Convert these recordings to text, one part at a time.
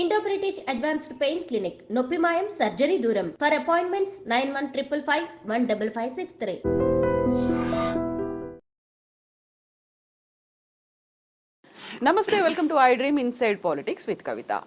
Indo-British Advanced Pain Clinic, Noppimayam Surgery Duram. For appointments 9155 15563. Namaste, welcome to iDream Inside Politics with Kavita.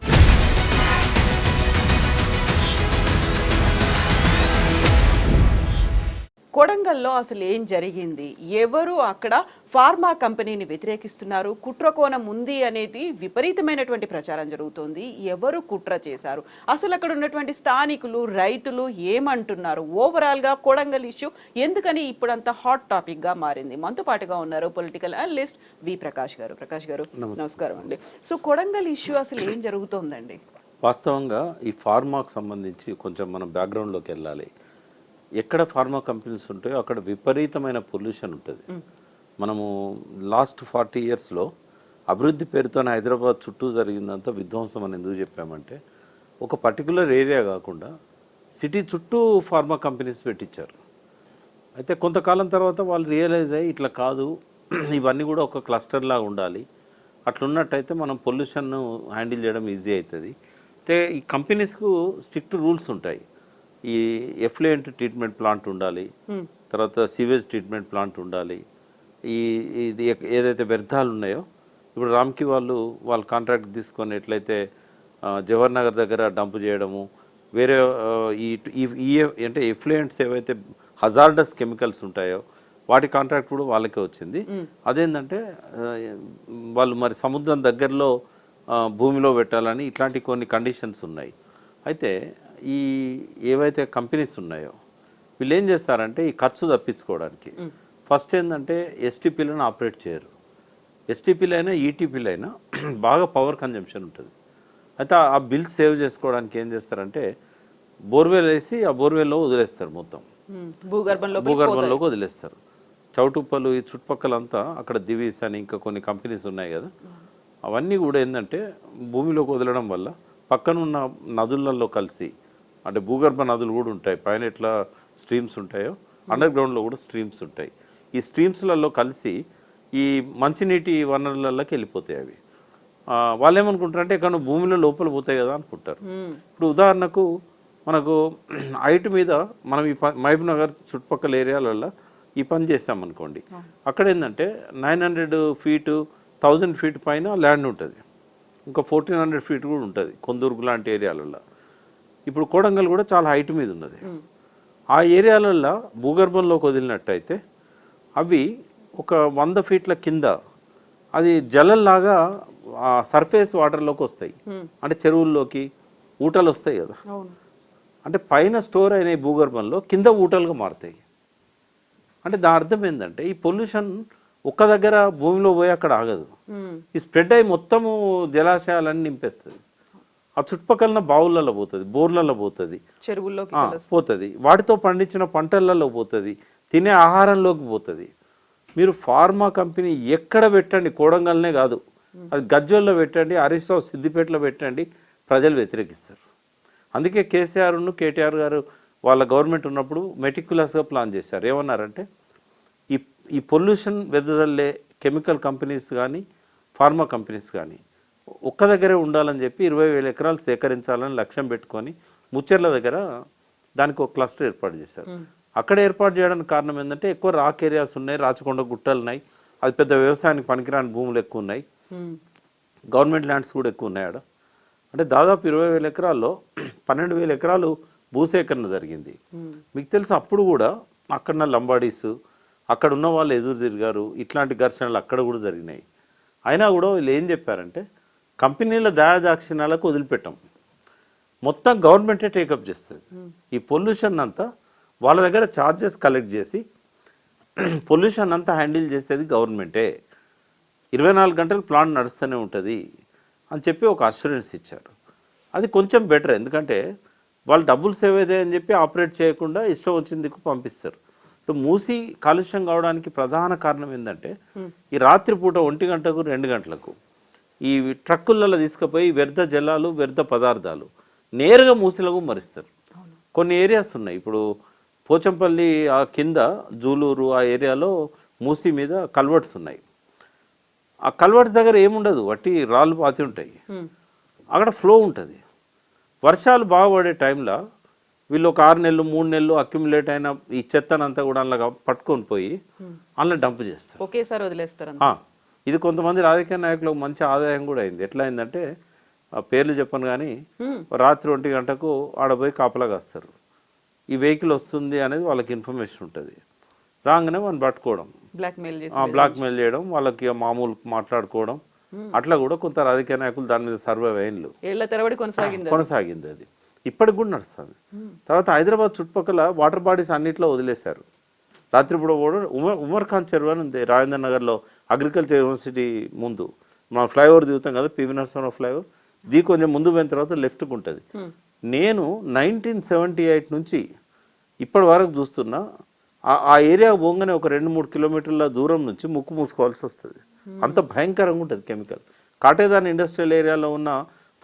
కొడంగల్లో అసలు ఏం జరిగింది, ఎవరు అక్కడ ఫార్మా కంపెనీని వ్యతిరేకిస్తున్నారు, కుట్రకోణం ఉంది అనేది విపరీతమైనటువంటి ప్రచారం జరుగుతోంది. ఎవరు కుట్ర చేశారు, అసలు అక్కడ ఉన్నటువంటి స్థానికులు రైతులు ఏమంటున్నారు, ఓవరాల్గా కొడంగల్ ఇష్యూ ఎందుకని ఇప్పుడంతా హాట్ టాపిక్గా మారింది. మనతో పాటుగా ఉన్నారు పొలిటికల్ అనలిస్ట్ వి ప్రకాష్ గారు. ప్రకాష్ గారు నమస్కారం అండి. సో కొడంగల్ ఇష్యూ అసలు ఏం జరుగుతోందండి? వాస్తవంగా ఈ ఫార్మాకు సంబంధించి కొంచెం మనం బ్యాక్గ్రౌండ్లోకి వెళ్ళాలి. ఎక్కడ ఫార్మా కంపెనీస్ ఉంటాయో అక్కడ విపరీతమైన పొల్యూషన్ ఉంటుంది. మనము లాస్ట్ 40 yearsలో అభివృద్ధి పేరుతోనే హైదరాబాద్ చుట్టూ జరిగిందంతా విధ్వంసం అని ఎందుకు చెప్పామంటే, ఒక పర్టికులర్ ఏరియా కాకుండా సిటీ చుట్టూ ఫార్మా కంపెనీస్ పెట్టించారు. అయితే కొంతకాలం తర్వాత వాళ్ళు రియలైజ్ అయ్యి ఇట్లా కాదు, ఇవన్నీ కూడా ఒక క్లస్టర్ లాగా ఉండాలి, అట్లున్నట్టయితే మనం పొల్యూషన్ను హ్యాండిల్ చేయడం ఈజీ అవుతుంది. అయితే ఈ కంపెనీస్కు స్ట్రిక్ట్ రూల్స్ ఉంటాయి. ఈ ఎఫ్లూయెంట్ ట్రీట్మెంట్ ప్లాంట్ ఉండాలి, తర్వాత సీవేజ్ ట్రీట్మెంట్ ప్లాంట్ ఉండాలి. ఇది ఏదైతే వ్యర్థాలు ఉన్నాయో, ఇప్పుడు రామ్కి వాళ్ళు కాంట్రాక్ట్ తీసుకొని ఎట్లయితే జవహర్ నగర్ దగ్గర డంప్ చేయడము, వేరే ఈ అంటే ఎఫ్లూయెంట్స్ ఏవైతే హజార్డస్ కెమికల్స్ ఉంటాయో వాటి కాంట్రాక్ట్ కూడా వాళ్ళకే వచ్చింది. అదేంటంటే వాళ్ళు మరి సముద్రం దగ్గరలో భూమిలో పెట్టాలని ఇట్లాంటి కొన్ని కండిషన్స్ ఉన్నాయి. అయితే ఈ ఏవైతే కంపెనీస్ ఉన్నాయో వీళ్ళు ఏం చేస్తారంటే ఈ ఖర్చు తప్పించుకోవడానికి ఫస్ట్ ఏంటంటే ఎస్టీపీలను ఆపరేట్ చేయరు. ఎస్టీపీలు అయినా ఈటీపీలు అయినా బాగా పవర్ కన్జంప్షన్ ఉంటుంది. అయితే ఆ బిల్స్ సేవ్ చేసుకోవడానికి ఏం చేస్తారంటే బోర్వెల్ వేసి ఆ బోర్వెల్లో వదిలేస్తారు, మొత్తం భూగర్భంలోకి వదిలేస్తారు. చౌటుప్పలు ఈ చుట్టుపక్కలంతా అక్కడ దివీస్ అని ఇంకా కొన్ని కంపెనీస్ ఉన్నాయి కదా, అవన్నీ కూడా ఏంటంటే భూమిలోకి వదలడం వల్ల పక్కనున్న నదులలో కలిసి, అంటే భూగర్భ నదులు కూడా ఉంటాయి, పైన ఎట్లా స్ట్రీమ్స్ ఉంటాయో అండర్ గ్రౌండ్లో కూడా స్ట్రీమ్స్ ఉంటాయి. ఈ స్ట్రీమ్స్లలో కలిసి ఈ మంచినీటి వనరులలోకి వెళ్ళిపోతాయి. అవి వాళ్ళు ఏమనుకుంటారంటే ఎక్కడ భూమిలో లోపల పోతాయి కదా అనుకుంటారు. ఇప్పుడు ఉదాహరణకు మనకు హైట్ మీద మనం ఈ మహబూబ్ నగర్ చుట్టుపక్కల ఏరియాలలో ఈ పని చేసామనుకోండి, అక్కడ ఏంటంటే 900 feet 1000 feet పైన ల్యాండ్ ఉంటుంది, ఇంకా 1400 feet కూడా ఉంటుంది కొందూరుకు లాంటి ఏరియాలలో. ఇప్పుడు కొడంగల్ కూడా చాలా హైట్ మీద ఉన్నది. ఆ ఏరియాలలో భూగర్భంలోకి వదిలినట్టయితే అవి ఒక 100 feet కింద అది జలంలాగా సర్ఫేస్ వాటర్లోకి వస్తాయి, అంటే చెరువుల్లోకి ఊటలు వస్తాయి కదా, అంటే పైన స్టోర్ అయిన భూగర్భంలో కింద ఊటలుగా మారుతాయి. అంటే దాని అర్థం ఏంటంటే ఈ పొల్యూషన్ ఒక్క దగ్గర భూమిలో పోయి అక్కడ ఆగదు, ఈ స్ప్రెడ్ అయ్యి మొత్తము జలాశయాలన్నీ నింపేస్తుంది. ఆ చుట్టుపక్కల బావులలో పోతుంది, బోర్లలో పోతుంది, చెరువుల్లో పోతుంది, వాటితో పండించిన పంటలలో పోతుంది, తినే ఆహారంలోకి పోతుంది. మీరు ఫార్మా కంపెనీ ఎక్కడ పెట్టండి, కొడంగల్నే కాదు, అది గజ్వల్లో పెట్టండి, హరీష్ రావు సిద్దిపేటలో పెట్టండి, ప్రజలు వ్యతిరేకిస్తారు. అందుకే కేసీఆర్ను కేటీఆర్ గారు వాళ్ళ గవర్నమెంట్ ఉన్నప్పుడు మెటిక్యులస్గా ప్లాన్ చేశారు. ఏమన్నారంటే ఈ పొల్యూషన్ వెదజల్లే కెమికల్ కంపెనీస్ కానీ ఫార్మా కంపెనీస్ కానీ ఒక్క దగ్గరే ఉండాలని చెప్పి 20,000 ఎకరాలు సేకరించాలని లక్ష్యం పెట్టుకొని ముచ్చెర్ల దగ్గర దానికి ఒక క్లస్టర్ ఏర్పాటు చేశారు. అక్కడ ఏర్పాటు చేయడానికి కారణం ఏంటంటే ఎక్కువ రాక్ ఏరియాస్ ఉన్నాయి, రాచకొండ గుట్టలు ఉన్నాయి, అది పెద్ద వ్యవసాయానికి పనికిరాని భూములు ఎక్కువ ఉన్నాయి, గవర్నమెంట్ ల్యాండ్స్ కూడా ఎక్కువ ఉన్నాయి ఆడ. అంటే దాదాపు 20,000 ఎకరాల్లో 12,000 ఎకరాలు భూసేకరణ జరిగింది. మీకు తెలుసు అప్పుడు కూడా అక్కడ లంబాడీస్ అక్కడ ఉన్న వాళ్ళు ఎదురు తిరిగారు, ఇట్లాంటి ఘర్షణలు అక్కడ కూడా జరిగినాయి. అయినా కూడా వీళ్ళు ఏం చెప్పారంటే కంపెనీల దయాదాక్షిణ్యాలకు వదిలిపెట్టాం, మొత్తం గవర్నమెంటే టేకప్ చేస్తుంది. ఈ పొల్యూషన్ అంతా వాళ్ళ దగ్గర ఛార్జెస్ కలెక్ట్ చేసి పొల్యూషన్ అంతా హ్యాండిల్ చేసేది గవర్నమెంటే, 24 గంటలు ప్లాంట్ నడుస్తూనే ఉంటుంది అని చెప్పి ఒక అష్యూరెన్స్ ఇచ్చారు. అది కొంచెం బెటర్, ఎందుకంటే వాళ్ళు డబ్బులు సేవ్ అవుతాయి అని చెప్పి ఆపరేట్ చేయకుండా ఇష్టం వచ్చిన దిక్కు పంపిస్తారు. మూసి కాలుష్యం కావడానికి ప్రధాన కారణం ఏంటంటే ఈ రాత్రిపూట 1 గంటకు 2 గంటలకు ఈ ట్రక్కులలో తీసుకుపోయి వ్యర్థ జలాలు వ్యర్థ పదార్థాలు నేరుగా మూసిలకు మరిస్తారు. కొన్ని ఏరియాస్ ఉన్నాయి, ఇప్పుడు పోచంపల్లి ఆ కింద జూలూరు ఆ ఏరియాలో మూసి మీద కల్వర్ట్స్ ఉన్నాయి. ఆ కల్వర్ట్స్ దగ్గర ఏముండదు, వట్టి రాళ్ళు పాతి ఉంటాయి. అక్కడ ఫ్లో ఉంటుంది. వర్షాలు బాగా పడే టైంలో వీళ్ళు ఒక 6 నెలలు 3 నెలలు అక్యుములేట్ అయిన ఈ చెత్తనంతా కూడా అందులో పట్టుకొని పోయి అందులో డంప్ చేస్తారు, ఒకేసారి వదిలేస్తారు. ఇది కొంతమంది రాజకీయ నాయకులకు మంచి ఆదాయం కూడా అయింది. ఎట్లా అయిందంటే ఆ పేర్లు చెప్పను కానీ రాత్రి 1 గంటకు ఆడపోయి కాపలా కాస్తారు. ఈ వెహికల్ వస్తుంది అనేది వాళ్ళకి ఇన్ఫర్మేషన్ ఉంటుంది. రాగానే వాళ్ళని పట్టుకోవడం, బ్లాక్మెయిల్ చేయడం, వాళ్ళకి మామూలు మాట్లాడుకోవడం, అట్లా కూడా కొంత రాజకీయ నాయకులు దాని మీద సర్వైవ్ అయ్యిండ్రు. కొనసాగింది అది, ఇప్పటికి కూడా నడుస్తుంది. తర్వాత హైదరాబాద్ చుట్టుపక్కల వాటర్ బాడీస్ అన్నింటిలో వదిలేశారు. రాత్రిపూట కూడా ఉమర్ ఖాన్ చెరువు అని ఉంది రాజేంద్ర నగర్లో, అగ్రికల్చర్ యూనివర్సిటీ ముందు. మన ఫ్లైఓవర్ దిగుతాం కదా, పివి నరసింహారావు ఫ్లైఓవర్, దీ కొంచెం ముందు పోయిన తర్వాత లెఫ్ట్కి ఉంటుంది. నేను 1978 నుంచి ఇప్పటి వరకు చూస్తున్నా ఆ ఏరియా పోగానే ఒక 2-3 కిలోమీటర్ల దూరం నుంచి ముక్కు మూసుకోవాల్సి వస్తుంది. అంత భయంకరంగా ఉంటుంది కెమికల్. కాటేదాన్ ఇండస్ట్రియల్ ఏరియాలో ఉన్న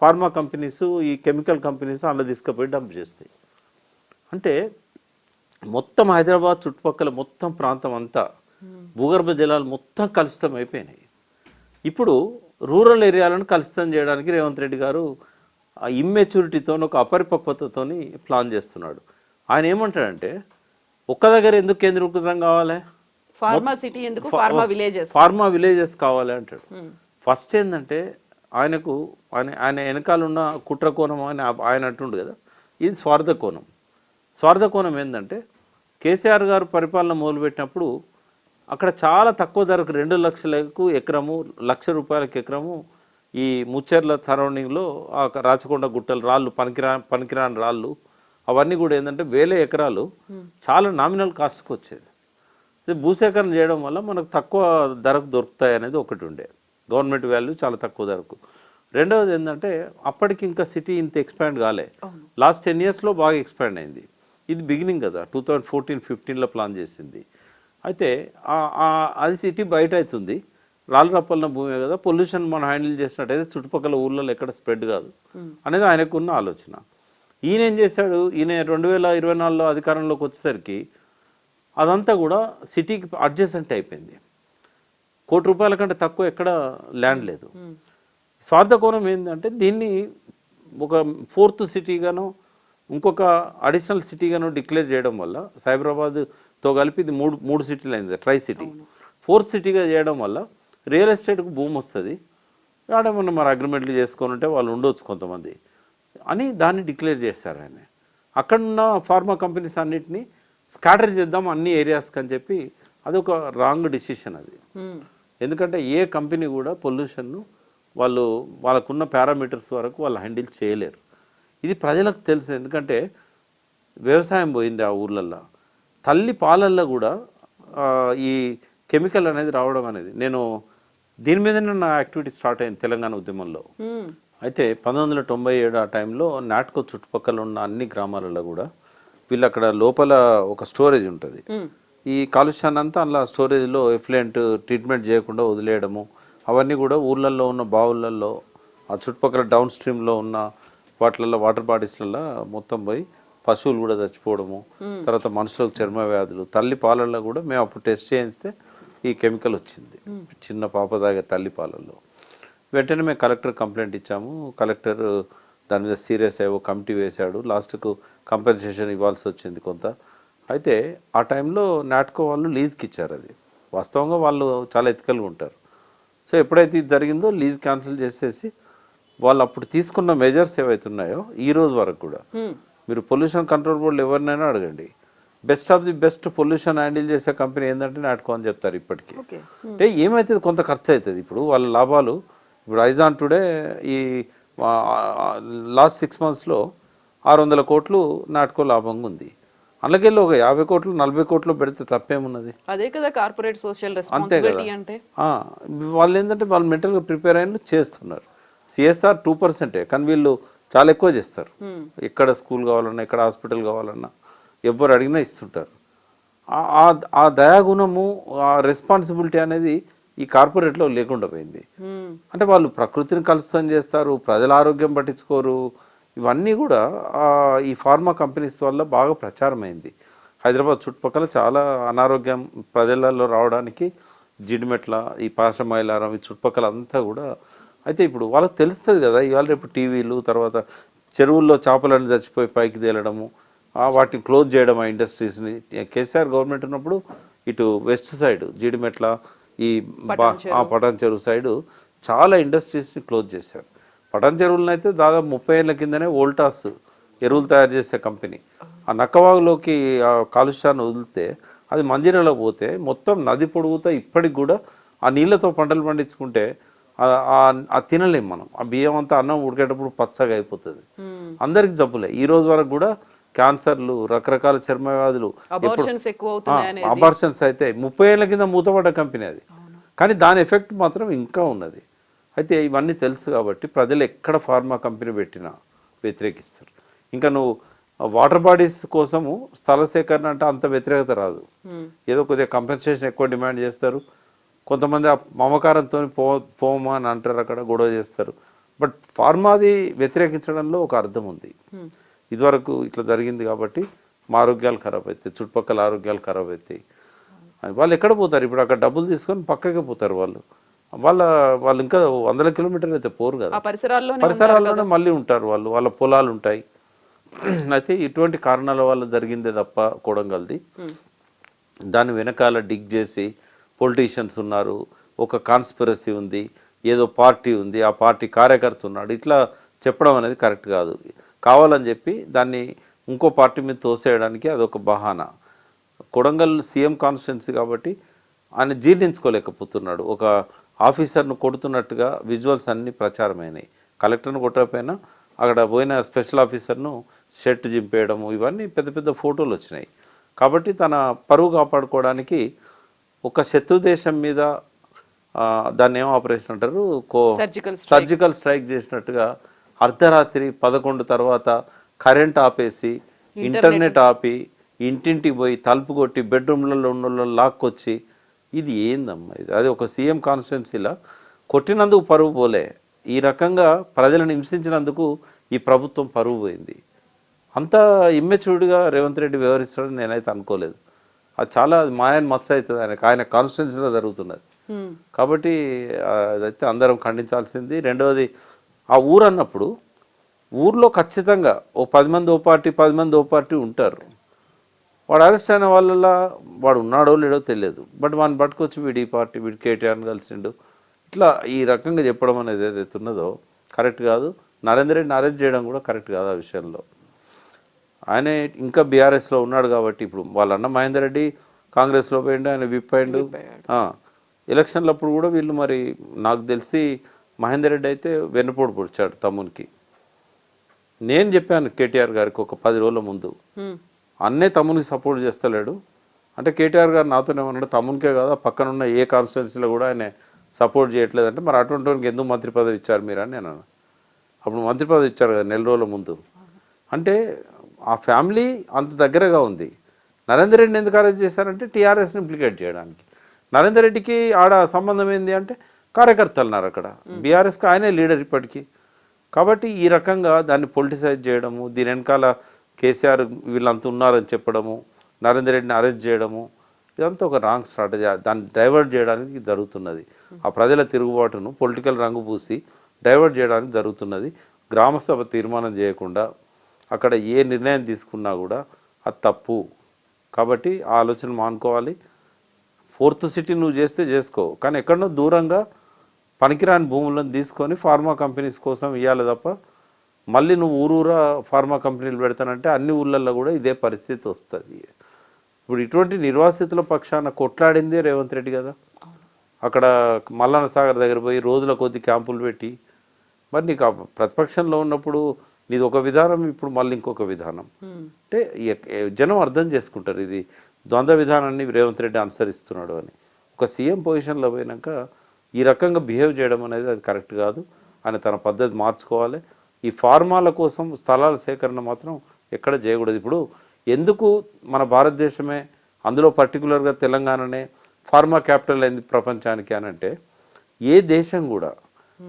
ఫార్మా కంపెనీస్, ఈ కెమికల్ కంపెనీస్ అందులో తీసుకుపోయి డంప్ చేస్తాయి. అంటే మొత్తం హైదరాబాద్ చుట్టుపక్కల మొత్తం ప్రాంతం అంతా భూగర్భ జలాలు మొత్తం కలుషితం అయిపోయినాయి. ఇప్పుడు రూరల్ ఏరియాలను కలుషితం చేయడానికి రేవంత్ రెడ్డి గారు ఇమ్మెచ్యూరిటీతో, ఒక అపరిపక్వతతో ప్లాన్ చేస్తున్నాడు. ఆయన ఏమంటాడంటే ఒక్క దగ్గర ఎందుకు కేంద్రీకృతం కావాలి, ఫార్మా విలేజెస్ కావాలి అంటాడు. ఫస్ట్ ఏంటంటే ఆయన వెనకాల ఉన్న కుట్ర కోణం అని ఆయన అంటుండు కదా, ఇది స్వార్థ కోణం. స్వార్థ కోణం ఏంటంటే కేసీఆర్ గారు పరిపాలన మొదలుపెట్టినప్పుడు అక్కడ చాలా తక్కువ ధరకు 2 లక్షలకు ఎకరము, ₹1,00,000 ఎకరము ఈ ముచ్చెర్ల సరౌండింగ్లో ఆ రాచకొండ గుట్టలు, రాళ్ళు, పనికిరాని రాళ్ళు, అవన్నీ కూడా ఏంటంటే 1000 ఎకరాలు చాలా నామినల్ కాస్ట్కి వచ్చేది. భూసేకరణ చేయడం వల్ల మనకు తక్కువ ధరకు దొరుకుతాయి అనేది ఒకటి ఉండే, గవర్నమెంట్ వాల్యూ చాలా తక్కువ ధరకు. రెండవది ఏంటంటే అప్పటికి ఇంకా సిటీ ఇంత ఎక్స్పాండ్ కాలే, లాస్ట్ 10 ఇయర్స్లో బాగా ఎక్స్పాండ్ అయింది. ఇది బిగినింగ్ కదా, 2014-15లో ప్లాన్ చేసింది. అయితే అది సిటీ బయట అవుతుంది, రాళ్ళు రప్పలిన భూమే కదా, పొల్యూషన్ మనం హ్యాండిల్ చేసినట్టయితే చుట్టుపక్కల ఊళ్ళలో ఎక్కడ స్ప్రెడ్ కాదు అనేది ఆయనకున్న ఆలోచన. ఈయన ఏం చేశాడు, ఈయన 2024లో అధికారంలోకి వచ్చేసరికి అదంతా కూడా సిటీకి అడ్జసెంట్ అయిపోయింది. ₹1,00,00,000 కంటే తక్కువ ఎక్కడ ల్యాండ్ లేదు. స్వార్థ కోణం ఏంటంటే దీన్ని ఒక 4th సిటీగాను ఇంకొక అడిషనల్ సిటీగాను డిక్లేర్ చేయడం వల్ల, సైబరాబాద్తో కలిపి ఇది మూడు సిటీలు అయింది, ట్రై సిటీ. 4th సిటీగా చేయడం వల్ల రియల్ ఎస్టేట్కు భూమి వస్తుంది, ఆడేమన్నా మరి అగ్రిమెంట్లు చేసుకొని ఉంటే వాళ్ళు ఉండొచ్చు కొంతమంది అని దాన్ని డిక్లేర్ చేశారు ఆయన. అక్కడున్న ఫార్మా కంపెనీస్ అన్నిటినీ స్కాటర్ చేద్దాం అన్ని ఏరియాస్కి అని చెప్పి అదొక రాంగ్ డిసిషన్ అది. ఎందుకంటే ఏ కంపెనీ కూడా పొల్యూషన్ను వాళ్ళకున్న పారామీటర్స్ వరకు వాళ్ళు హ్యాండిల్ చేయలేరు. ఇది ప్రజలకు తెలుసు, ఎందుకంటే వ్యవసాయం పోయింది ఆ ఊర్లల్లో. తల్లి పాలల్లో కూడా ఈ కెమికల్ అనేది రావడం అనేది, నేను దీని మీదనే నా యాక్టివిటీ స్టార్ట్ అయింది తెలంగాణ ఉద్యమంలో. అయితే 1997 ఆ టైంలో నాట్కో చుట్టుపక్కల ఉన్న అన్ని గ్రామాలలో కూడా వీళ్ళు అక్కడ లోపల ఒక స్టోరేజ్ ఉంటుంది, ఈ కాలుష్యాన్ని అంతా అలా స్టోరేజ్లో ఎఫ్లెంట్ ట్రీట్మెంట్ చేయకుండా వదిలేయడము, అవన్నీ కూడా ఊర్లలో ఉన్న బావులలో, ఆ చుట్టుపక్కల డౌన్ స్ట్రీమ్లో ఉన్న వాటిలలో వాటర్ బాడీస్లలో మొత్తం పోయి పశువులు కూడా చచ్చిపోవడము, తర్వాత మనుషులకు చర్మ వ్యాధులు. తల్లి పాలల్లో కూడా మేము అప్పుడు టెస్ట్ చేయిస్తే ఈ కెమికల్ వచ్చింది చిన్న పాప తాగే తల్లి పాలల్లో. వెంటనే మేము కలెక్టర్ కంప్లైంట్ ఇచ్చాము, కలెక్టర్ దాని మీద సీరియస్ అయ్యో కమిటీ వేశాడు, లాస్ట్కు కంపెన్సేషన్ ఇవ్వాల్సి వచ్చింది కొంత. అయితే ఆ టైంలో నాట్కో వాళ్ళు లీజ్కి ఇచ్చారు, అది వాస్తవంగా వాళ్ళు చాలా ఎథికల్గా ఉంటారు. సో ఎప్పుడైతే ఇది జరిగిందో లీజ్ క్యాన్సిల్ చేసేసి వాళ్ళు అప్పుడు తీసుకున్న మెజర్స్ ఏవైతున్నాయో ఈ రోజు వరకు కూడా మీరు పొల్యూషన్ కంట్రోల్ బోర్డులు ఎవరినైనా అడగండి, best of the best pollution handle చేసే కంపెనీ ఏంటంటే నాట్కో అని చెప్తారు ఇప్పటికీ. అంటే ఏమవుతుంది, కొంత ఖర్చు అవుతుంది. ఇప్పుడు వాళ్ళ లాభాలు, ఇప్పుడు ఐజాన్ టుడే ఈ లాస్ట్ 6 మంత్స్లో 600 కోట్లు నాట్కో లాభంగా ఉంది. అందుకెళ్ళి ఒక 50 కోట్లు 40 కోట్లు పెడితే తప్పేమున్నది, అదే కదా కార్పొరేట్ సోషల్ అంతే కదా. వాళ్ళు ఏంటంటే వాళ్ళు మెంటల్గా ప్రిపేర్ అయిన చేస్తున్నారు. CSR 2%, కానీ వీళ్ళు చాలా ఎక్కువ చేస్తారు. ఎక్కడ స్కూల్ కావాలన్నా, ఎక్కడ హాస్పిటల్ కావాలన్నా ఎవరు అడిగినా ఇస్తుంటారు. ఆ దయాగుణము, ఆ రెస్పాన్సిబిలిటీ అనేది ఈ కార్పొరేట్లో లేకుండా పోయింది. అంటే వాళ్ళు ప్రకృతిని కలుషితం చేస్తారు, ప్రజల ఆరోగ్యం పట్టించుకోరు. ఇవన్నీ కూడా ఈ ఫార్మా కంపెనీస్ వల్ల బాగా ప్రచారమైంది. హైదరాబాద్ చుట్టుపక్కల చాలా అనారోగ్యం ప్రజలలో రావడానికి జిడిమెట్ల, ఈ పాషమైలారం, ఈ చుట్టుపక్కల అంతా కూడా అయితే ఇప్పుడు వాళ్ళకి తెలుస్తుంది కదా ఇవాళ రేపు టీవీలు, తర్వాత చెరువుల్లో చేపలను చచ్చిపోయి పైకి తేలడము, వాటిని క్లోజ్ చేయడం ఆ ఇండస్ట్రీస్ని. కేసీఆర్ గవర్నమెంట్ ఉన్నప్పుడు ఇటు వెస్ట్ సైడ్ జీడిమెట్ల, ఈ పటాన్ చెరువు సైడు చాలా ఇండస్ట్రీస్ని క్లోజ్ చేశారు. పటాన్ చెరువులను అయితే దాదాపు 30 ఏళ్ళ కిందనే వోల్టాస్ ఎరువులు తయారు చేసే కంపెనీ ఆ నక్కవాగులోకి ఆ కాలుష్యాన్ని వదిలితే అది మంజీరాలో పోతే మొత్తం నది పొడుగుతా ఇప్పటికి కూడా ఆ నీళ్ళతో పంటలు పండించుకుంటే తినలేం మనం. ఆ బియ్యం అంతా అన్నం ఉడికేటప్పుడు పచ్చగా అయిపోతుంది. అందరికి జబ్బులే. ఈ రోజు వరకు కూడా క్యాన్సర్లు, రకరకాల చర్మ వ్యాధులు, అబార్షన్స్ అయితే 30 ఏళ్ళ కింద మూతపడ్డ కంపెనీ అది. కానీ దాని ఎఫెక్ట్ మాత్రం ఇంకా ఉన్నది. అయితే ఇవన్నీ తెలుసు కాబట్టి ప్రజలు ఎక్కడ ఫార్మా కంపెనీ పెట్టినా వ్యతిరేకిస్తారు. ఇంకా నువ్వు వాటర్ బాడీస్ కోసము స్థల సేకరణ అంటే అంత వ్యతిరేకత రాదు. ఏదో కొద్దిగా కంపెన్సేషన్ ఎక్కువ డిమాండ్ చేస్తారు. కొంతమంది ఆ మమకారంతో పోమా అని అంటారు, అక్కడ గొడవ చేస్తారు. బట్ ఫార్మాది వ్యతిరేకించడంలో ఒక అర్థం ఉంది. ఇదివరకు ఇట్లా జరిగింది కాబట్టి మా ఆరోగ్యాలు ఖరాబ్ అవుతాయి, చుట్టుపక్కల ఆరోగ్యాలు ఖరాబ్ అవుతాయి. వాళ్ళు ఎక్కడ పోతారు ఇప్పుడు? అక్కడ డబ్బులు తీసుకొని పక్కకే పోతారు వాళ్ళు. వాళ్ళు ఇంకా 100 కిలోమీటర్లు అయితే పోరు కదా, పరిసరాల్లోనే మళ్ళీ ఉంటారు వాళ్ళు, వాళ్ళ పొలాలు ఉంటాయి. అయితే ఇటువంటి కారణాల వల్ల జరిగిందే తప్ప కొడంగల్ది. దాని వెనకాల డిగ్ చేసి పొలిటీషియన్స్ ఉన్నారు, ఒక కాన్స్పిరసీ ఉంది, ఏదో పార్టీ ఉంది, ఆ పార్టీ కార్యకర్త ఉన్నాడు, ఇట్లా చెప్పడం అనేది కరెక్ట్ కాదు. కావాలని చెప్పి దాన్ని ఇంకో పార్టీ మీద తోసేయడానికి అదొక బహానా. కొడంగల్ సీఎం కాన్స్టిట్యున్సీ కాబట్టి ఆయన జీర్ణించుకోలేకపోతున్నాడు. ఒక ఆఫీసర్ను కొడుతున్నట్టుగా విజువల్స్ అన్నీ ప్రచారమైనాయి. కలెక్టర్ను కొట్టకపోయినా అక్కడ పోయిన స్పెషల్ ఆఫీసర్ను షర్ట్ జింపేయడము, ఇవన్నీ పెద్ద పెద్ద ఫోటోలు వచ్చినాయి. కాబట్టి తన పరువు కాపాడుకోవడానికి ఒక శత్రు దేశం మీద దాన్ని ఏం ఆపరేషన్ అంటారు, సర్జికల్ స్ట్రైక్ చేసినట్టుగా అర్ధరాత్రి 11 తర్వాత కరెంట్ ఆపేసి, ఇంటర్నెట్ ఆపి, ఇంటింటికి పోయి తలుపు కొట్టి బెడ్రూమ్లలో ఉన్న లాక్కొచ్చి, ఇది ఏందమ్మా ఇది? అది ఒక సీఎం కాన్స్టిట్యున్సీలా కొట్టినందుకు పరువు పోలే, ఈ రకంగా ప్రజలను హింసించినందుకు ఈ ప్రభుత్వం పరువు పోయింది. అంత ఇమ్మెచ్యూర్డ్గా రేవంత్ రెడ్డి వ్యవహరిస్తాడని నేనైతే అనుకోలేదు. అది చాలా మాయని మచ్చ అవుతుంది ఆయన కాన్స్టిట్యున్సీలో జరుగుతున్నది. కాబట్టి అదైతే అందరం ఖండించాల్సింది. రెండవది, ఆ ఊరు అన్నప్పుడు ఊర్లో ఖచ్చితంగా ఓ 10 మంది ఓ పార్టీ, 10 మంది ఓ పార్టీ ఉంటారు. వాడు అరెస్ట్ అయిన వాళ్ళ వాడు ఉన్నాడో లేడో తెలియదు, బట్ వాడిని పట్టుకొచ్చి వీడి పార్టీ, వీడి కేటీఆర్ని కలిసిండు, ఇట్లా ఈ రకంగా చెప్పడం అనేది ఏదైతే ఉన్నదో కరెక్ట్ కాదు. నరేందర్ రెడ్డిని అరెస్ట్ చేయడం కూడా కరెక్ట్ కాదు. ఆ విషయంలో ఆయన ఇంకా బీఆర్ఎస్లో ఉన్నాడు కాబట్టి, ఇప్పుడు వాళ్ళ అన్న మహేందర్ రెడ్డి కాంగ్రెస్లో పోయిండు, ఆయన విప్ అయిండు. ఎలక్షన్లప్పుడు కూడా వీళ్ళు మరి నాకు తెలిసి మహేందర్ రెడ్డి అయితే వెన్నుపోటు పొడిచాడు తమ్మునికి. నేను చెప్పాను కేటీఆర్ గారికి ఒక 10 రోజుల ముందు, అన్నే తమ్మునికి సపోర్ట్ చేస్తలేడు అంటే కేటీఆర్ గారు నాతోనే ఉన్నాడు, తమ్మునికే కాదా పక్కనున్న ఏ కాన్స్టిట్యున్సీలో కూడా ఆయన సపోర్ట్ చేయట్లేదంటే మరి అటువంటి వానికి ఎందుకు మంత్రి పదవి ఇచ్చారు మీరు అని నేను అన్నాను. అప్పుడు మంత్రి పదవి ఇచ్చారు కదా 4 రోజుల ముందు. అంటే ఆ ఫ్యామిలీ అంత దగ్గరగా ఉంది. నరేందర్ రెడ్డిని ఎందుకు అరెస్ట్ చేశారంటే టీఆర్ఎస్ని ఇంప్లికేట్ చేయడానికి. నరేందర్ రెడ్డికి ఆడ సంబంధం ఏంది అంటే కార్యకర్తలు ఉన్నారు అక్కడ, బీఆర్ఎస్కి ఆయనే లీడర్ ఇప్పటికీ. కాబట్టి ఈ రకంగా దాన్ని పొలిటిసైజ్ చేయడము, దీని వెనకాల కేసీఆర్ వీళ్ళంతా ఉన్నారని చెప్పడము, నరేందర్ రెడ్డిని అరెస్ట్ చేయడము, ఇదంతా ఒక రాంగ్ స్ట్రాటజీ. దాన్ని డైవర్ట్ చేయడానికి జరుగుతున్నది. ఆ ప్రజల తిరుగుబాటును పొలిటికల్ రంగు పూసి డైవర్ట్ చేయడానికి జరుగుతున్నది. గ్రామసభ తీర్మానం చేయకుండా అక్కడ ఏ నిర్ణయం తీసుకున్నా కూడా అది తప్పు. కాబట్టి ఆ ఆలోచన మానుకోవాలి. 4th సిటీ నువ్వు చేస్తే చేసుకో, కానీ ఎక్కడనో దూరంగా పనికిరాని భూములను తీసుకొని ఫార్మా కంపెనీస్ కోసం ఇవ్వాలి తప్ప మళ్ళీ నువ్వు ఊరూరా ఫార్మా కంపెనీలు పెడతానంటే అన్ని ఊళ్ళల్లో కూడా ఇదే పరిస్థితి వస్తుంది. ఇప్పుడు ఇటువంటి నిర్వాసితుల పక్షాన కొట్లాడిందే రేవంత్ రెడ్డి కదా. అక్కడ మల్లన్న సాగర్ దగ్గర పోయి రోజుల కొద్ది క్యాంపులు పెట్టి, మరి నీకు ప్రతిపక్షంలో ఉన్నప్పుడు నీది ఒక విధానం, ఇప్పుడు మళ్ళీ ఇంకొక విధానం. అంటే జనం అర్థం చేసుకుంటారు ఇది ద్వంద్వ విధానాన్ని రేవంత్ రెడ్డి అనుసరిస్తున్నాడు అని. ఒక సీఎం పొజిషన్లో పోయినాక ఈ రకంగా బిహేవ్ చేయడం అనేది అది కరెక్ట్ కాదు. ఆయన తన పద్ధతి మార్చుకోవాలి. ఈ ఫార్మాల కోసం స్థలాల సేకరణ మాత్రం ఎక్కడ చేయకూడదు. ఇప్పుడు ఎందుకు మన భారతదేశమే, అందులో పర్టికులర్గా తెలంగాణనే ఫార్మా క్యాపిటల్ అయింది ప్రపంచానికి అని అంటే, ఏ దేశం కూడా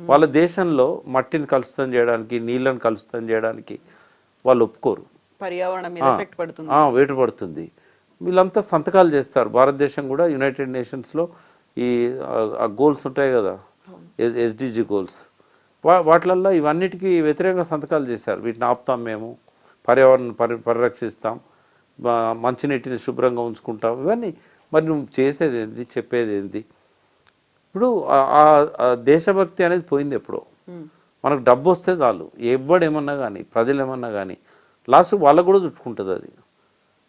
వాళ్ళ దేశంలో మట్టిని కలుషితం చేయడానికి, నీళ్ళని కలుషితం చేయడానికి వాళ్ళు ఒప్పుకోరు. వేటు పడుతుంది. వీళ్ళంతా సంతకాలు చేస్తారు. భారతదేశం కూడా యునైటెడ్ నేషన్స్లో ఈ గోల్స్ ఉంటాయి కదా, SDG గోల్స్, వాటిలల్లో ఇవన్నిటికీ వ్యతిరేకంగా సంతకాలు చేశారు. వీటిని ఆపుతాం, మేము పర్యావరణం పరిరక్షిస్తాం, మంచినీటిని శుభ్రంగా ఉంచుకుంటాం, ఇవన్నీ. మరి నువ్వు చేసేది ఏంటి, చెప్పేది ఏంటి? ఇప్పుడు ఆ దేశభక్తి అనేది పోయింది ఎప్పుడో. మనకు డబ్బు వస్తే చాలు, ఎవడేమన్నా కానీ, ప్రజలు ఏమన్నా కానీ, లాస్ట్ వాళ్ళకు కూడా చుట్టుకుంటుంది అది.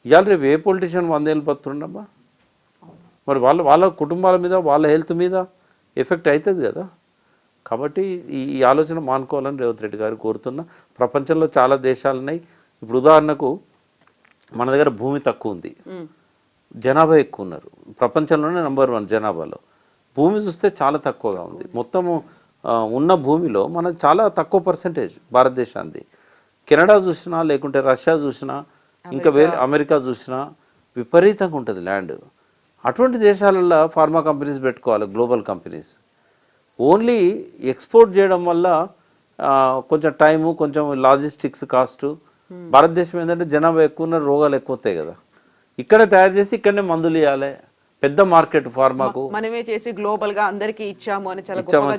ఇవాళ రేపు ఏ పొలిటీషియన్ 100 ఏళ్ళు బతుండమ్మా? మరి వాళ్ళ కుటుంబాల మీద, వాళ్ళ హెల్త్ మీద ఎఫెక్ట్ అవుతుంది కదా. కాబట్టి ఈ ఆలోచన మానుకోవాలని రేవంత్ రెడ్డి గారు కోరుతున్నా. ప్రపంచంలో చాలా దేశాలు ఉన్నాయి. ఇప్పుడు ఉదాహరణకు మన దగ్గర భూమి తక్కువ ఉంది, జనాభా ఎక్కువ ఉన్నారు, ప్రపంచంలోనే నెంబర్ 1 జనాభాలో. భూమి చూస్తే చాలా తక్కువగా ఉంది. మొత్తము ఉన్న భూమిలో మన చాలా తక్కువ పర్సెంటేజ్ భారతదేశానికి. కెనడా చూసినా, లేకుంటే రష్యా చూసినా, ఇంకా వేరే అమెరికా చూసినా విపరీతంగా ఉంటుంది ల్యాండ్. అటువంటి దేశాలలో ఫార్మా కంపెనీస్ పెట్టుకోవాలి, గ్లోబల్ కంపెనీస్. ఓన్లీ ఎక్స్పోర్ట్ చేయడం వల్ల కొంచెం టైము, కొంచెం లాజిస్టిక్స్ కాస్టు. భారతదేశం ఏంటంటే జనాభా ఎక్కువ ఉన్న, రోగాలు ఎక్కువ వస్తాయి కదా. ఇక్కడే తయారు చేసి ఇక్కడనే మందులు ఇవ్వాలి. పెద్ద మార్కెట్ ఫార్మాకు. మనమే చేసి గ్లోబల్ గా అందరికీ ఇచ్చామని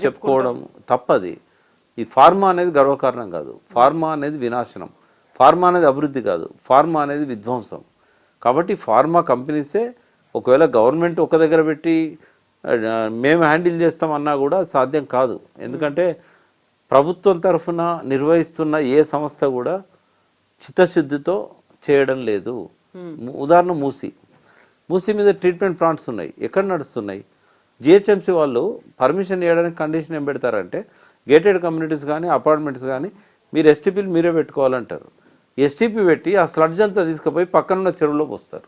చెప్పుకోవడం తప్పది. ఈ ఫార్మా అనేది గర్వకారణం కాదు, ఫార్మా అనేది వినాశనం, ఫార్మా అనేది అభివృద్ధి కాదు, ఫార్మా అనేది విధ్వంసం. కాబట్టి ఫార్మా కంపెనీసే ఒకవేళ గవర్నమెంట్ ఒక దగ్గర పెట్టి మేము హ్యాండిల్ చేస్తామన్నా కూడా సాధ్యం కాదు. ఎందుకంటే ప్రభుత్వం తరఫున నిర్వహిస్తున్న ఏ సంస్థ కూడా చిత్తశుద్ధితో చేయడం లేదు. ఉదాహరణ మూసీ మీద ట్రీట్మెంట్ ప్లాంట్స్ ఉన్నాయి, ఎక్కడ నడుస్తున్నాయి? జిహెచ్ఎంసీ వాళ్ళు పర్మిషన్ ఇవ్వడానికి కండిషన్ ఏం పెడతారంటే, గేటెడ్ కమ్యూనిటీస్ కానీ అపార్ట్మెంట్స్ కానీ మీరు ఎస్టీపీలు మీరే పెట్టుకోవాలంటారు. ఎస్టీపీ పెట్టి ఆ స్లడ్జ్ అంతా తీసుకుపోయి పక్కనున్న చెరువులో పోస్తారు.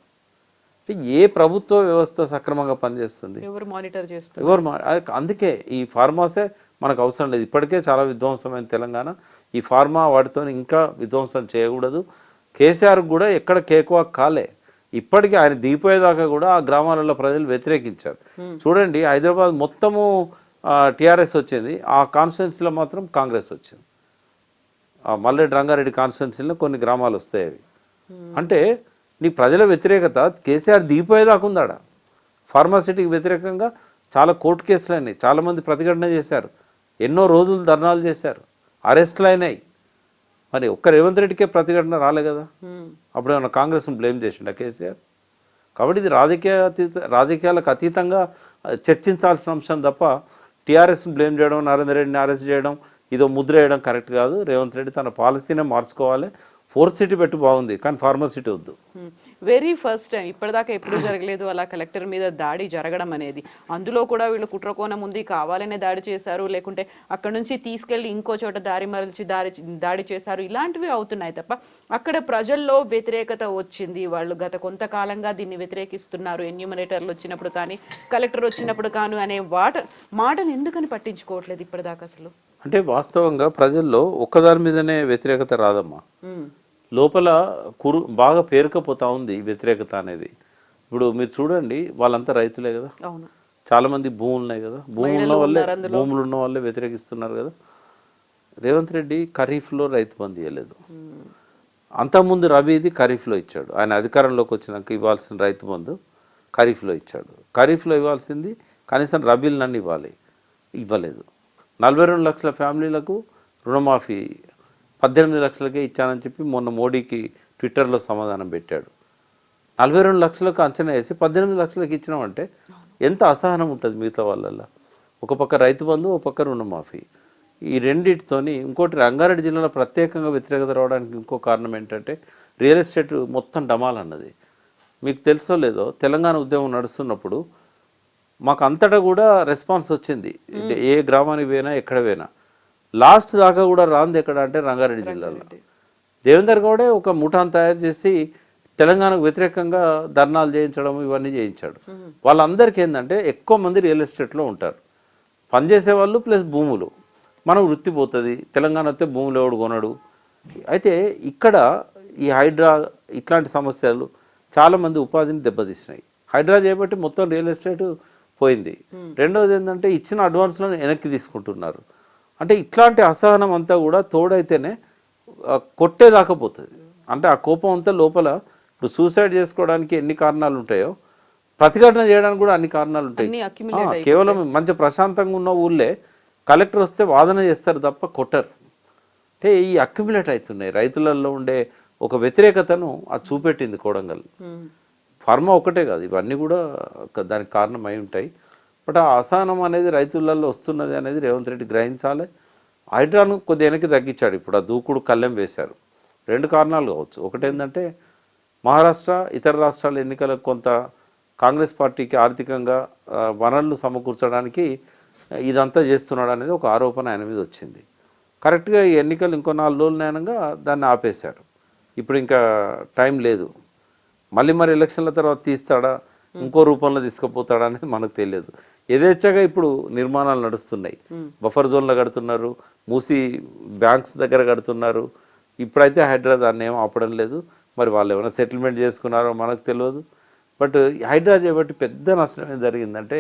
ఏ ప్రభుత్వ వ్యవస్థ సక్రమంగా పనిచేస్తుంది? ఎవరు మానిటర్ చేస్తారు? అందుకే ఈ ఫార్మాసే మనకు అవసరం లేదు. ఇప్పటికే చాలా విధ్వంసమైన తెలంగాణ. ఈ ఫార్మా వాటితో ఇంకా విధ్వంసం చేయకూడదు. కేసీఆర్ కూడా ఎక్కడ కేకువాక్ కాలే. ఇప్పటికీ ఆయన దిగిపోయేదాకా కూడా ఆ గ్రామాలలో ప్రజలు వ్యతిరేకించారు. చూడండి, హైదరాబాద్ మొత్తము టీఆర్ఎస్ వచ్చింది, ఆ కాన్స్టిట్యున్సీలో మాత్రం కాంగ్రెస్ వచ్చింది. మల్లెడ్డి రంగారెడ్డి కాన్స్టిట్యున్సీలో కొన్ని గ్రామాలు వస్తాయి అవి. అంటే నీ ప్రజల వ్యతిరేకత కేసీఆర్ దిగిపోయేదాకా ఉందాడ. ఫార్మాసిటీకి వ్యతిరేకంగా చాలా కోర్టు కేసులు అయినాయి, చాలామంది ప్రతిఘటన చేశారు, ఎన్నో రోజులు ధర్నాలు చేశారు, అరెస్టులు అయినాయి. మరి ఒక్క రేవంత్ రెడ్డికే ప్రతిఘటన రాలే కదా. అప్పుడు ఏమన్నా కాంగ్రెస్ను బ్లేమ్ చేసిండా కేసీఆర్? కాబట్టి ఇది రాజకీయాలకు అతీతంగా చర్చించాల్సిన అంశం తప్ప టీఆర్ఎస్ను బ్లేమ్ చేయడం, నరేందర్ రెడ్డిని అరెస్ట్ చేయడం, ఇదో ముద్ర వేయడం కరెక్ట్ కాదు. రేవంత్ రెడ్డి తన పాలసీనే మార్చుకోవాలి. 4th సిటీ పెట్టి బాగుంది, కానీ ఫార్మసిటీ వద్దు. వెరీ ఫస్ట్ టైం, ఇప్పటిదాకా ఎప్పుడు జరగలేదు అలా కలెక్టర్ మీద దాడి జరగడం అనేది. అందులో కూడా వీళ్ళు కుట్రకోణం ఉంది, కావాలనే దాడి చేశారు, లేకుంటే అక్కడ నుంచి తీసుకెళ్లి ఇంకో చోట దారి మరల్చి దాడి చేశారు, ఇలాంటివి అవుతున్నాయి తప్ప అక్కడ ప్రజల్లో వ్యతిరేకత వచ్చింది. వాళ్ళు గత కొంతకాలంగా దీన్ని వ్యతిరేకిస్తున్నారు. ఎన్యూమరేటర్లు వచ్చినప్పుడు కానీ, కలెక్టర్ వచ్చినప్పుడు కానీ అనే మాటను ఎందుకని పట్టించుకోవట్లేదు ఇప్పటిదాకా అసలు? అంటే వాస్తవంగా ప్రజల్లో ఒక్కదాని మీదనే వ్యతిరేకత రాదమ్మా, లోపల బాగా పేరుకపోతా ఉంది వ్యతిరేకత అనేది. ఇప్పుడు మీరు చూడండి, వాళ్ళంతా రైతులే కదా, చాలామంది భూములు ఉన్నాయి కదా, భూములు ఉన్న వాళ్ళే వ్యతిరేకిస్తున్నారు కదా. రేవంత్ రెడ్డి ఖరీఫ్లో రైతు బంధు ఇవ్వలేదు, అంతకుముందు రబీది ఖరీఫ్లో ఇచ్చాడు. ఆయన అధికారంలోకి వచ్చినాక ఇవ్వాల్సిన రైతు బంధు ఖరీఫ్లో ఇచ్చాడు. ఖరీఫ్లో ఇవ్వాల్సింది కనీసం రబీలు నన్ను ఇవ్వలేదు. 42 లక్షల ఫ్యామిలీలకు రుణమాఫీ 18 లక్షలకే ఇచ్చానని చెప్పి మొన్న మోడీకి ట్విట్టర్లో సమాధానం పెట్టాడు. 42 లక్షలకు అంచనా వేసి 18 లక్షలకు ఇచ్చినామంటే ఎంత అసహనం ఉంటుంది మిగతా వాళ్ళల్లో. ఒక పక్క రైతు బంధు, ఒక పక్క రుణమాఫీ. ఈ రెండింటితోని ఇంకోటి రంగారెడ్డి జిల్లాలో ప్రత్యేకంగా వ్యతిరేకత రావడానికి ఇంకో కారణం ఏంటంటే రియల్ ఎస్టేట్ మొత్తం డమాలన్నది. మీకు తెలుసో లేదో, తెలంగాణ ఉద్యమం నడుస్తున్నప్పుడు మాకు అంతటా కూడా రెస్పాన్స్ వచ్చింది. ఏ గ్రామానికి పోయినా, ఎక్కడ పోయినా. లాస్ట్ దాకా కూడా రాంది ఎక్కడ అంటే రంగారెడ్డి జిల్లాలో. దేవేందర్ గౌడే ఒక ముఠాను తయారు చేసి తెలంగాణకు వ్యతిరేకంగా ధర్నాలు చేయించడం, ఇవన్నీ చేయించాడు. వాళ్ళందరికీ ఏంటంటే ఎక్కువ మంది రియల్ ఎస్టేట్లో ఉంటారు, పనిచేసే వాళ్ళు ప్లస్ భూములు. మనం వృత్తి పోతుంది, తెలంగాణ వస్తే భూములు ఎవడు కొనడు. అయితే ఇక్కడ ఈ హైడ్రా ఇట్లాంటి సమస్యలు చాలామంది ఉపాధిని దెబ్బతీసినాయి. హైడ్రా చేయబట్టి మొత్తం రియల్ ఎస్టేట్ పోయింది. రెండవది ఏంటంటే ఇచ్చిన అడ్వాన్స్లను వెనక్కి తీసుకుంటున్నారు. అంటే ఇట్లాంటి అసహనం అంతా కూడా తోడైతేనే కొట్టేదాకా పోతుంది. అంటే ఆ కోపం అంతా లోపల, ఇప్పుడు సూసైడ్ చేసుకోవడానికి ఎన్ని కారణాలు ఉంటాయో ప్రతిఘటన చేయడానికి కూడా అన్ని కారణాలు ఉంటాయి. కేవలం మంచి ప్రశాంతంగా ఉన్న ఊళ్ళే కలెక్టర్ వస్తే వాదన చేస్తారు తప్ప కొట్టరు. అంటే ఈ అక్యుములేట్ అవుతున్నాయి రైతులలో ఉండే ఒక వ్యతిరేకతను అది చూపెట్టింది కొడంగల్. ఫార్మా ఒకటే కాదు, ఇవన్నీ కూడా దానికి కారణం అయి ఉంటాయి. బట్ ఆ అసహనం అనేది రైతులలో వస్తున్నది అనేది రేవంత్ రెడ్డి గ్రహించాలి. హైడ్రాను కొద్ది వెనక్కి తగ్గించాడు. ఇప్పుడు ఆ దూకుడు కళ్ళెం వేశారు. 2 కారణాలు కావచ్చు. ఒకటేంటంటే మహారాష్ట్ర ఇతర రాష్ట్రాల ఎన్నికలకు కొంత కాంగ్రెస్ పార్టీకి ఆర్థికంగా వనరులు సమకూర్చడానికి ఇదంతా చేస్తున్నాడు అనేది ఒక ఆరోపణ ఆయన మీద వచ్చింది. కరెక్ట్గా ఈ ఎన్నికలు ఇంకో 4 రోజులు అయినాక దాన్ని ఆపేశారు. ఇప్పుడు ఇంకా టైం లేదు. మళ్ళీ ఎలక్షన్ల తర్వాత తీస్తాడా, ఇంకో రూపంలో తీసుకుపోతాడా అనేది మనకు తెలియదు. యథేచ్ఛగా ఇప్పుడు నిర్మాణాలు నడుస్తున్నాయి. బఫర్ జోన్లో కడుతున్నారు, మూసి బ్యాంక్స్ దగ్గర కడుతున్నారు. ఇప్పుడైతే హైడ్రా దాన్ని ఏం ఆపడం లేదు. మరి వాళ్ళు ఏమైనా సెటిల్మెంట్ చేసుకున్నారో మనకు తెలియదు. బట్ హైడ్రా చేయబట్టి పెద్ద నష్టం ఏం జరిగిందంటే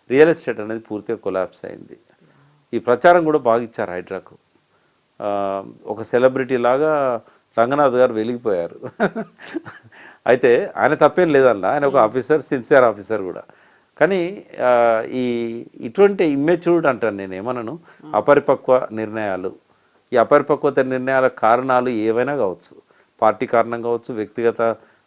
రియల్ ఎస్టేట్ అనేది పూర్తిగా కొలాప్స్ అయింది. ఈ ప్రచారం కూడా బాగా ఇచ్చారు హైడ్రాకు. ఒక సెలబ్రిటీ లాగా రంగనాథ్ గారు వెలిగిపోయారు. అయితే ఆయన తప్పేం లేదన్న, ఆయన ఒక ఆఫీసర్, సిన్సియర్ ఆఫీసర్ కూడా. కానీ ఇటువంటి ఇమ్మెచ్యూర్డ్ అంటాను నేను, ఏమన్నాను, అపరిపక్వ నిర్ణయాలు. ఈ అపరిపక్వత నిర్ణయాల కారణాలు ఏవైనా కావచ్చు. పార్టీ కారణం కావచ్చు, వ్యక్తిగత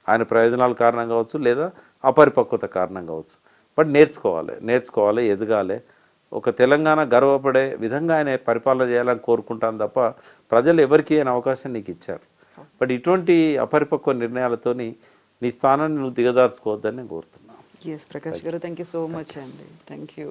ఆయన ప్రయోజనాల కారణం కావచ్చు, లేదా అపరిపక్వత కారణం కావచ్చు. బట్ నేర్చుకోవాలి, ఎదగాలి. ఒక తెలంగాణ గర్వపడే విధంగా ఆయన పరిపాలన చేయాలని కోరుకుంటాను తప్ప ప్రజలు ఎవరికి అయిన అవకాశం నీకు ఇచ్చారు. బట్ ఇటువంటి అపరిపక్వ నిర్ణయాలతోని నీ స్థానాన్ని నువ్వు దిగదార్చుకోవద్దని నేను కోరుతున్నాను. ప్రకాష్ గారు, థ్యాంక్ యూ సో మచ్ అండి. Thank you.